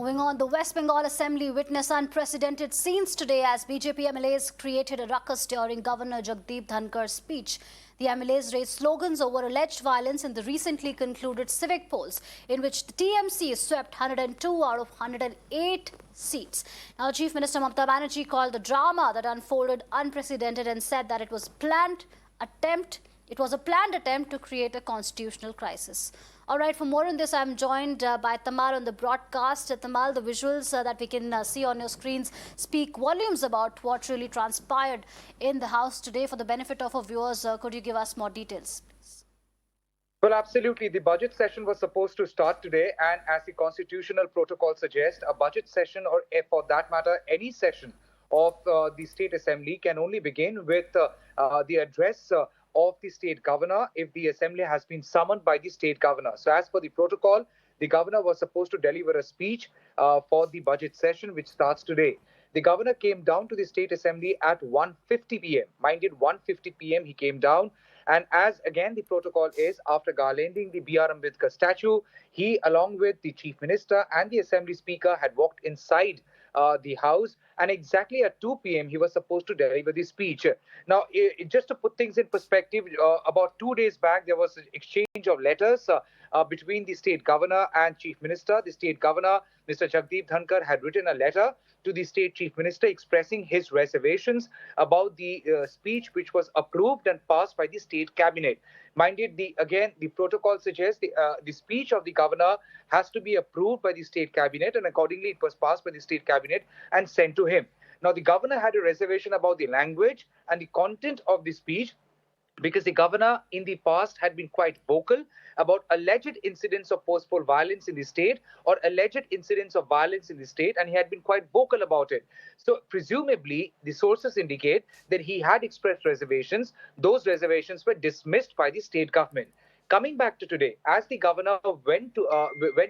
Moving on, the West Bengal Assembly witnessed unprecedented scenes today as BJP MLAs created a ruckus during Governor Jagdeep Dhankar's speech. The MLAs raised slogans over alleged violence in the recently concluded civic polls, in which the TMC swept 102 out of 108 seats. Now, Chief Minister Mamata Banerjee called the drama that unfolded unprecedented and said that it was a planned attempt to create a constitutional crisis. All right, for more on this, I'm joined by Tamal on the broadcast. Tamal, the visuals that we can see on your screens speak volumes about what really transpired in the House today. For the benefit of our viewers, could you give us more details, please? Well, absolutely. The budget session was supposed to start today, and as the constitutional protocol suggests, a budget session, or for that matter, any session of the State Assembly can only begin with the address of the state governor if the assembly has been summoned by the state governor. So as per the protocol, the governor was supposed to deliver a speech for the budget session, which starts today. The governor came down to the state assembly at 1:50 p.m. Mind it, 1:50 p.m. he came down. And as again the protocol is, after garlanding the B.R. Ambedkar statue, he, along with the chief minister and the assembly speaker, had walked inside the house, and exactly at 2 p.m. he was supposed to deliver the speech. Now, just to put things in perspective, about 2 days back, there was an exchange of letters between the state governor and chief minister. The state governor, Mr. Jagdeep Dhankar, had written a letter to the state chief minister expressing his reservations about the speech which was approved and passed by the state cabinet. Mind it, the protocol suggests the speech of the governor has to be approved by the state cabinet, and accordingly it was passed by the state cabinet and sent to him. Now, the governor had a reservation about the language and the content of the speech, because the governor in the past had been quite vocal about alleged incidents of forceful violence in the state, or alleged incidents of violence in the state, and he had been quite vocal about it. So presumably the sources indicate that he had expressed reservations. Those reservations were dismissed by the state government. Coming back to today, as the governor went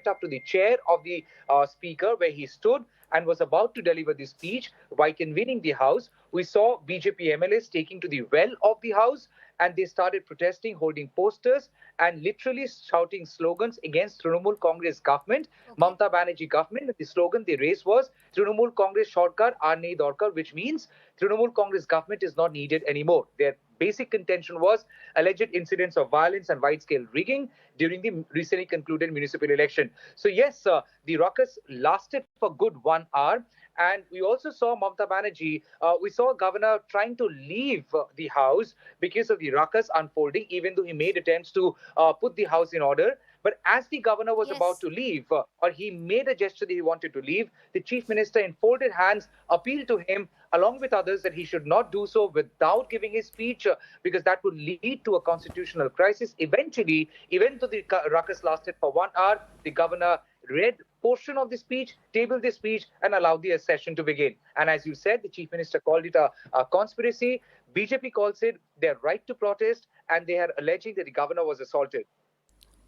up to the chair of the speaker, where he stood and was about to deliver the speech while convening the House, we saw BJP MLAs taking to the well of the House, and they started protesting, holding posters and literally shouting slogans against Trinamool Congress government, Mamata Banerjee government. The slogan they raised was Trinamool Congress Shortkar Aar Nahi Dorkar, which means Trinamool Congress government is not needed anymore. Their basic contention was alleged incidents of violence and wide-scale rigging during the recently concluded municipal election. So yes, the ruckus lasted for good 1 hour. And we also saw Mamata Banerjee, we saw Governor trying to leave the House because of the ruckus unfolding, even though he made attempts to put the House in order. But as the governor was about to leave, or he made a gesture that he wanted to leave, the chief minister in folded hands appealed to him, along with others, that he should not do so without giving his speech, because that would lead to a constitutional crisis. Eventually, even though the ruckus lasted for 1 hour, the governor read portion of the speech, tabled the speech, and allowed the session to begin. And as you said, the chief minister called it a conspiracy. BJP calls it their right to protest, and they are alleging that the governor was assaulted.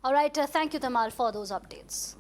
All right, thank you, Tamal, for those updates.